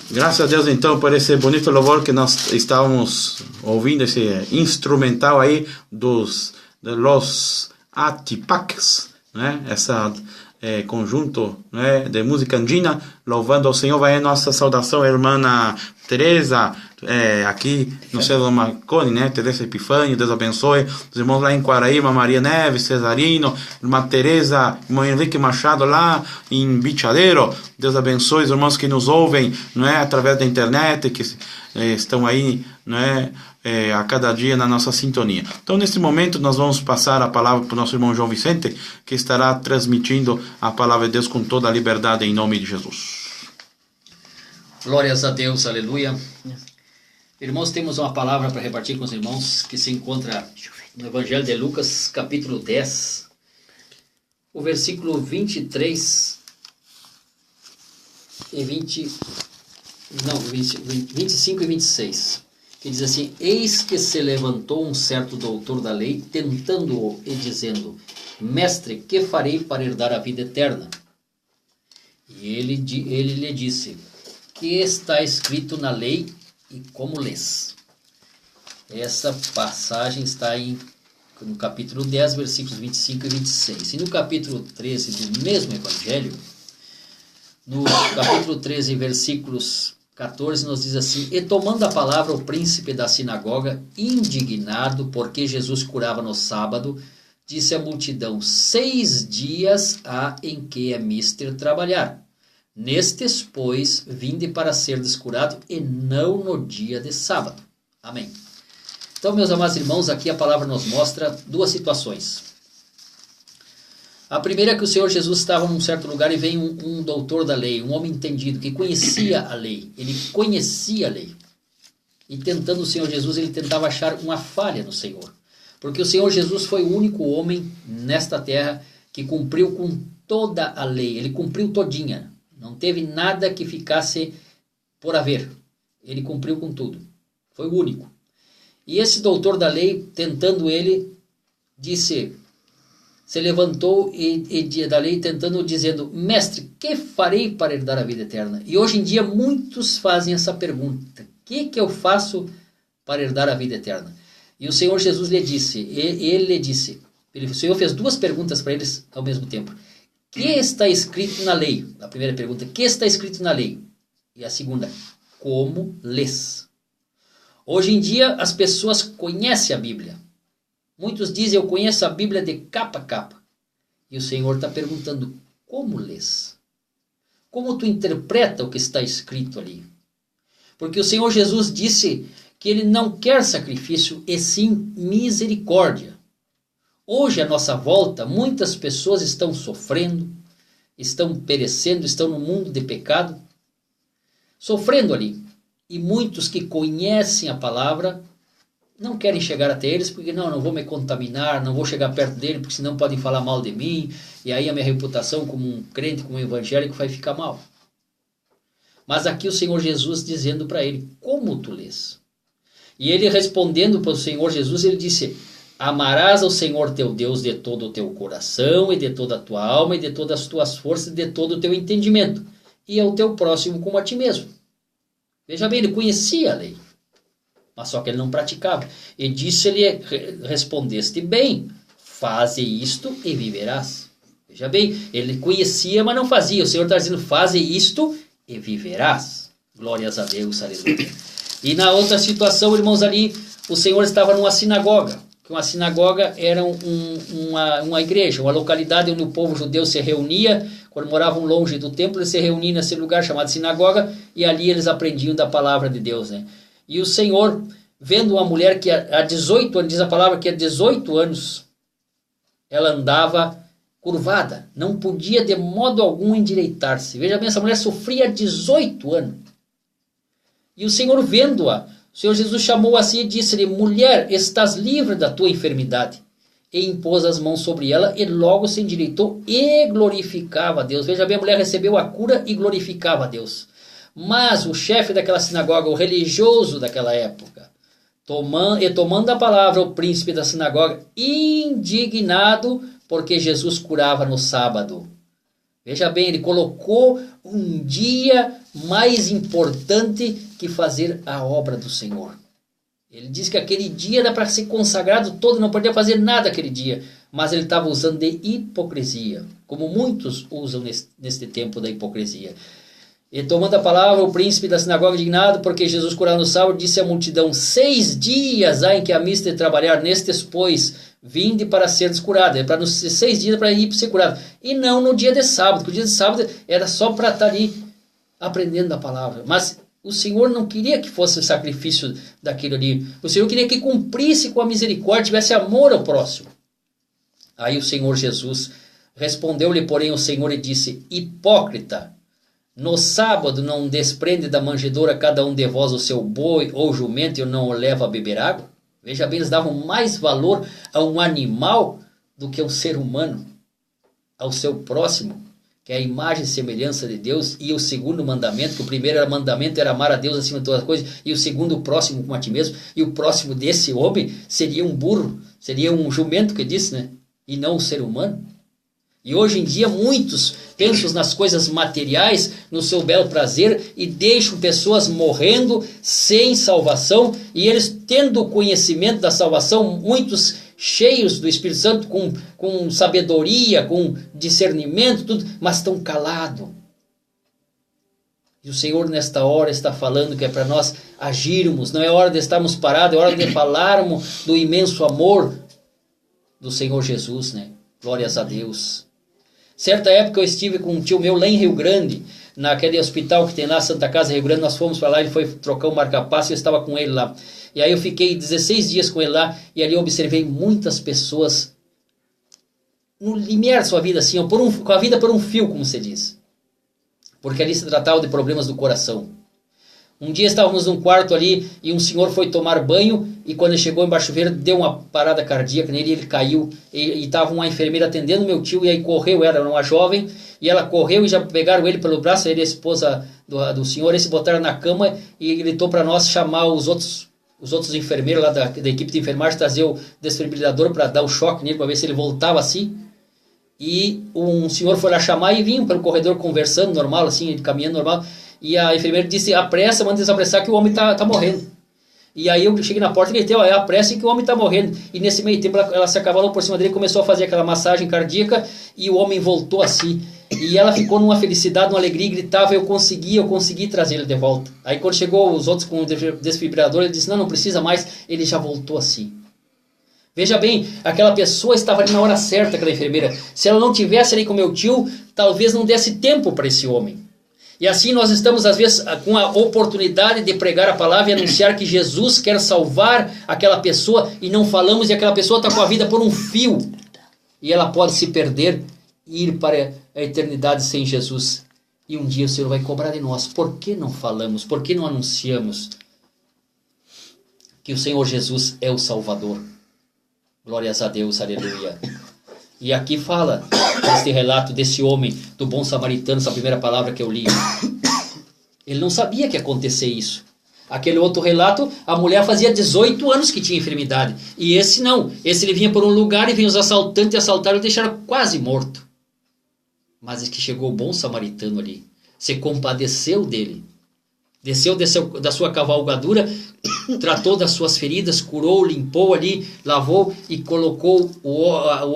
Graças a Deus então por esse bonito louvor que nós estávamos ouvindo, esse instrumental aí de los Atipacs, né? Essa conjunto, né, de música andina, louvando ao Senhor. Vai a nossa saudação, irmã Teresa, aqui no Céu do Marconi, né? Teresa Epifânio, Deus abençoe. Os irmãos lá em Quaraíba, Maria Neves, Cesarino, irmã Teresa, irmão Henrique Machado lá em Bichadeiro. Deus abençoe os irmãos que nos ouvem, não é, através da internet, que estão aí, não é, a cada dia na nossa sintonia. Então, nesse momento, nós vamos passar a palavra para o nosso irmão João Vicente, que estará transmitindo a palavra de Deus com toda a liberdade em nome de Jesus. Glórias a Deus, aleluia. Irmãos, temos uma palavra para repartir com os irmãos que se encontra no Evangelho de Lucas, capítulo 10, o versículo 23 e 25 e 26, que diz assim: Eis que se levantou um certo doutor da lei, tentando-o e dizendo: Mestre, que farei para herdar a vida eterna? E ele lhe disse: Que está escrito na lei e como lês? Essa passagem está no capítulo 10, versículos 25 e 26. E no capítulo 13 do mesmo evangelho, no capítulo 13, versículos 14, nos diz assim: E tomando a palavra o príncipe da sinagoga, indignado porque Jesus curava no sábado, disse à multidão: 6 dias há em que é mister trabalhar. Nestes, pois, vinde para ser descurado, e não no dia de sábado. Amém. Então, meus amados irmãos, aqui a palavra nos mostra duas situações. A primeira é que o Senhor Jesus estava num certo lugar e vem um doutor da lei, um homem entendido, que conhecia a lei. Ele conhecia a lei. E tentando o Senhor Jesus, ele tentava achar uma falha no Senhor. Porque o Senhor Jesus foi o único homem nesta terra que cumpriu com toda a lei. Ele cumpriu todinha. Não teve nada que ficasse por haver. Ele cumpriu com tudo. Foi o único. E esse doutor da lei, tentando ele, se levantou da lei, tentando, dizendo: Mestre, que farei para herdar a vida eterna? E hoje em dia muitos fazem essa pergunta: o que eu faço para herdar a vida eterna? E o Senhor Jesus lhe disse, o Senhor fez duas perguntas para eles ao mesmo tempo. Que está escrito na lei? A primeira pergunta: que está escrito na lei? E a segunda: como lês? Hoje em dia as pessoas conhecem a Bíblia. Muitos dizem: eu conheço a Bíblia de capa a capa. E o Senhor está perguntando: como lês? Como tu interpreta o que está escrito ali? Porque o Senhor Jesus disse que Ele não quer sacrifício, e sim misericórdia. Hoje, à nossa volta, muitas pessoas estão sofrendo, estão perecendo, estão no mundo de pecado, sofrendo ali. E muitos que conhecem a palavra não querem chegar até eles, porque não vou me contaminar, não vou chegar perto dele, porque senão podem falar mal de mim, e aí a minha reputação como um crente, como um evangélico vai ficar mal. Mas aqui o Senhor Jesus dizendo para ele: como tu lês? E ele respondendo para o Senhor Jesus, ele disse: amarás ao Senhor teu Deus de todo o teu coração, e de toda a tua alma, e de todas as tuas forças, e de todo o teu entendimento, e ao teu próximo como a ti mesmo. Veja bem, ele conhecia a lei, mas só que ele não praticava. E disse-lhe: respondeste bem, faze isto e viverás. Veja bem, ele conhecia, mas não fazia. O Senhor está dizendo: faze isto e viverás. Glórias a Deus, aleluia. E na outra situação, irmãos, ali, o Senhor estava numa sinagoga. Que uma sinagoga era uma igreja, uma localidade onde o povo judeu se reunia. Quando moravam longe do templo, eles se reuniam nesse lugar chamado sinagoga, e ali eles aprendiam da palavra de Deus, né? E o Senhor, vendo uma mulher que há 18 anos, diz a palavra que há 18 anos, ela andava curvada, não podia de modo algum endireitar-se. Veja bem, essa mulher sofria há 18 anos. E o Senhor, vendo-a, o Senhor Jesus chamou assim e disse-lhe: mulher, estás livre da tua enfermidade. E impôs as mãos sobre ela, e logo se endireitou e glorificava a Deus. Veja bem, a mulher recebeu a cura e glorificava a Deus. Mas o chefe daquela sinagoga, o religioso daquela época, tomando a palavra, o príncipe da sinagoga, indignado porque Jesus curava no sábado. Veja bem, ele colocou um dia mais importante que fazer a obra do Senhor. Ele diz que aquele dia era para ser consagrado todo, não podia fazer nada aquele dia. Mas ele estava usando de hipocrisia, como muitos usam neste tempo da hipocrisia. E tomando a palavra, o príncipe da sinagoga, indignado, porque Jesus curava no sábado, disse à multidão: 6 dias há em que a mista de trabalhar, nestes, pois, vinde para ser curado. É para nos 6 dias para ir para ser curado. E não no dia de sábado, porque o dia de sábado era só para estar ali aprendendo a palavra. Mas o Senhor não queria que fosse o sacrifício daquilo ali. O Senhor queria que cumprisse com a misericórdia, tivesse amor ao próximo. Aí o Senhor Jesus respondeu-lhe, porém, o Senhor e disse: hipócrita, no sábado não desprende da manjedoura cada um de vós o seu boi ou jumento e não o leva a beber água? Veja bem, eles davam mais valor a um animal do que a um ser humano, ao seu próximo, que é a imagem e semelhança de Deus. E o segundo mandamento, que o primeiro mandamento era amar a Deus acima de todas as coisas, e o segundo, o próximo como a ti mesmo. E o próximo desse homem seria um burro, seria um jumento, que disse, né? E não um ser humano. E hoje em dia muitos pensam nas coisas materiais, no seu belo prazer, e deixam pessoas morrendo sem salvação, e eles tendo conhecimento da salvação, muitos cheios do Espírito Santo, com sabedoria, com discernimento, tudo, mas estão calados. E o Senhor nesta hora está falando que é para nós agirmos, não é hora de estarmos parados, é hora de falarmos do imenso amor do Senhor Jesus, né? Glórias a Deus. Certa época eu estive com um tio meu lá em Rio Grande, naquele hospital que tem lá, Santa Casa, Rio Grande. Nós fomos para lá, ele foi trocar um marca-passo e eu estava com ele lá. E aí eu fiquei 16 dias com ele lá, e ali eu observei muitas pessoas no limiar da sua vida, assim, com a vida por um fio, como se diz. Porque ali se tratava de problemas do coração. Um dia estávamos num quarto ali e um senhor foi tomar banho, e quando ele chegou embaixo do chuveiro deu uma parada cardíaca nele e ele caiu, e estava uma enfermeira atendendo meu tio, e aí correu, era uma jovem, e ela correu e já pegaram ele pelo braço, ele e a esposa do senhor, e se botaram na cama, e gritou para nós chamar os outros enfermeiros lá da equipe de enfermagem, trazer o desfibrilador para dar o choque nele, para ver se ele voltava assim. E um senhor foi lá chamar e vinha pelo corredor conversando normal, assim, caminhando normal. E a enfermeira disse: apressa, manda desapressar que o homem tá morrendo. E aí eu cheguei na porta e gritei: ó, apressa que o homem tá morrendo. E nesse meio tempo ela se acavalou por cima dele, começou a fazer aquela massagem cardíaca, e o homem voltou assim. E ela ficou numa felicidade, numa alegria, e gritava: eu consegui trazer ele de volta. Aí quando chegou os outros com o desfibrilador, ele disse: não precisa mais, ele já voltou assim. Veja bem, aquela pessoa estava ali na hora certa, aquela enfermeira. Se ela não tivesse ali com meu tio, talvez não desse tempo para esse homem. E assim nós estamos, às vezes, com a oportunidade de pregar a palavra e anunciar que Jesus quer salvar aquela pessoa, e não falamos, e aquela pessoa está com a vida por um fio. E ela pode se perder e ir para a eternidade sem Jesus. E um dia o Senhor vai cobrar de nós. Por que não falamos? Por que não anunciamos que o Senhor Jesus é o Salvador? Glórias a Deus, aleluia. E aqui fala este relato desse homem, do bom samaritano, essa primeira palavra que eu li. Ele não sabia que ia acontecer isso. Aquele outro relato, a mulher fazia 18 anos que tinha enfermidade. E esse não. Esse ele vinha por um lugar e vinha os assaltantes e assaltaram e deixaram quase morto. Mas é que chegou o bom samaritano ali. Se compadeceu dele. Desceu da sua cavalgadura, tratou das suas feridas, curou, limpou ali, lavou e colocou o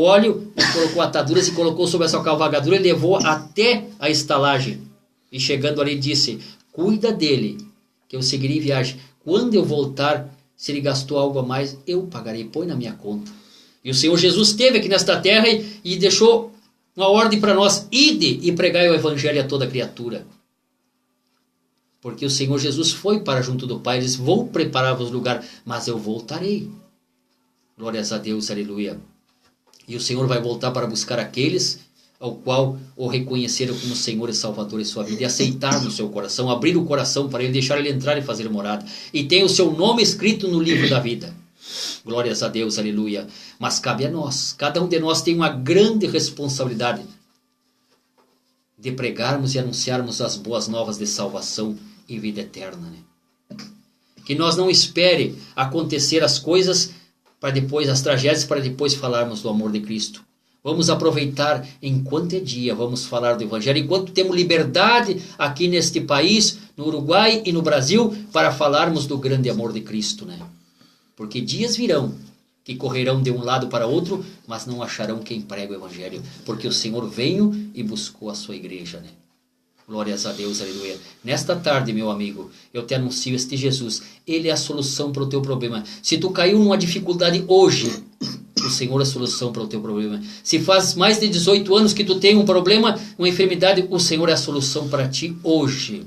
óleo, e colocou ataduras e colocou sobre a sua cavalgadura e levou até a estalagem. E chegando ali disse: cuida dele, que eu seguirei viagem. Quando eu voltar, se ele gastou algo a mais, eu pagarei, põe na minha conta. E o Senhor Jesus esteve aqui nesta terra e deixou uma ordem para nós: ide e pregai o evangelho a toda criatura. Porque o Senhor Jesus foi para junto do Pai, ele disse: vou preparar-vos lugar, mas eu voltarei. Glórias a Deus, aleluia. E o Senhor vai voltar para buscar aqueles ao qual o reconheceram como Senhor e Salvador em sua vida, e aceitar no seu coração, abrir o coração para ele, deixar ele entrar e fazer morada, e tem o seu nome escrito no livro da vida. Glórias a Deus, aleluia. Mas cabe a nós, cada um de nós tem uma grande responsabilidade de pregarmos e anunciarmos as boas novas de salvação e vida eterna, né? Que nós não espere acontecer as coisas para depois, as tragédias, para depois falarmos do amor de Cristo. Vamos aproveitar enquanto é dia, vamos falar do Evangelho, enquanto temos liberdade aqui neste país, no Uruguai e no Brasil, para falarmos do grande amor de Cristo, né? Porque dias virão que correrão de um lado para outro, mas não acharão quem prega o Evangelho, porque o Senhor veio e buscou a sua igreja, né? Glórias a Deus, aleluia. Nesta tarde, meu amigo, eu te anuncio este Jesus. Ele é a solução para o teu problema. Se tu caiu numa dificuldade hoje, o Senhor é a solução para o teu problema. Se faz mais de 18 anos que tu tem um problema, uma enfermidade, o Senhor é a solução para ti hoje.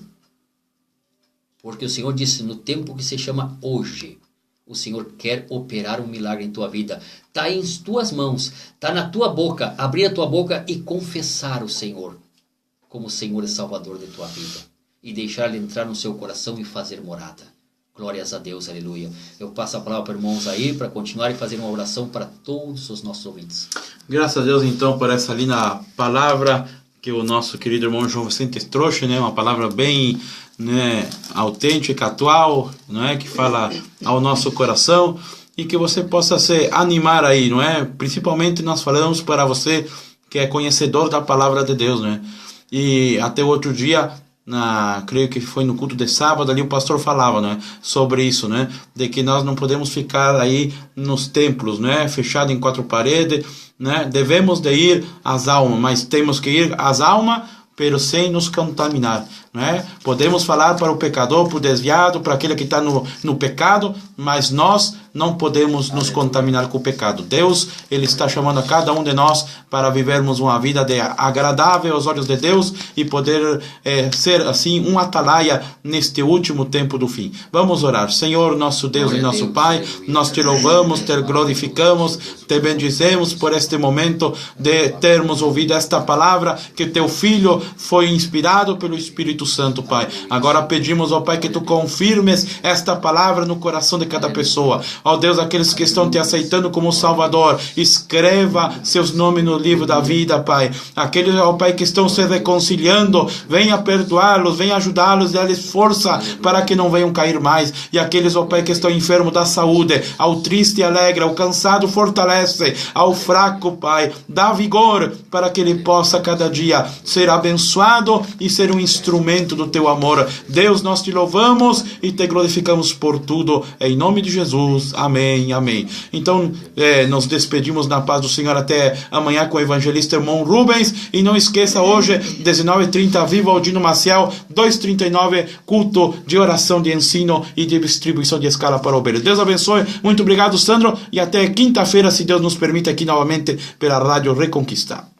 Porque o Senhor disse, no tempo que se chama hoje, o Senhor quer operar um milagre em tua vida. Está em tuas mãos, está na tua boca. Abrir a tua boca e confessar o Senhor como o Senhor e Salvador de tua vida. E deixar Ele entrar no seu coração e fazer morada. Glórias a Deus, aleluia. Eu passo a palavra para irmãos aí, para continuar e fazer uma oração para todos os nossos ouvintes. Graças a Deus, então, por essa linda palavra que o nosso querido irmão João Vicente trouxe, né? Uma palavra bem, né, autêntica, atual, não é? Que fala ao nosso coração e que você possa se animar aí, não é? Principalmente nós falamos para você que é conhecedor da palavra de Deus, não é? E até o outro dia, creio que foi no culto de sábado, ali o pastor falava, né, sobre isso, né, de que nós não podemos ficar aí nos templos, né, fechado em quatro paredes, né, devemos de ir às almas, mas temos que ir às almas, pero sem nos contaminar, né? Podemos falar para o pecador, para o desviado, para aquele que está no pecado, mas nós não podemos nos contaminar com o pecado. Deus, Ele está chamando a cada um de nós para vivermos uma vida agradável aos olhos de Deus e poder ser assim um atalaia neste último tempo do fim. Vamos orar. Senhor, nosso Deus e nosso Pai, nós te louvamos, te glorificamos, te bendizemos por este momento de termos ouvido esta palavra que teu Filho foi inspirado pelo Espírito Santo, Pai. Agora pedimos, ó Pai, que tu confirmes esta palavra no coração de cada pessoa. Ó Deus, aqueles que estão te aceitando como Salvador, escreva seus nomes no livro da vida, Pai. Aqueles, ó Pai, que estão se reconciliando, venha perdoá-los, venha ajudá-los, dê-lhes força para que não venham cair mais. E aqueles, ó Pai, que estão enfermos da saúde, ao triste alegra, ao cansado fortalece, ao fraco, Pai, dá vigor para que ele possa cada dia ser abençoado e ser um instrumento do teu amor. Deus, nós te louvamos e te glorificamos por tudo, em nome de Jesus, amém, amém. Então, nos despedimos na paz do Senhor até amanhã com o evangelista irmão Rubens, e não esqueça, hoje 19h30, Viva Aldino Maciel, 2h39, culto de oração, de ensino e de distribuição de escala para ovelhas. Deus abençoe, muito obrigado, Sandro, e até quinta-feira, se Deus nos permite, aqui novamente pela Rádio Reconquista.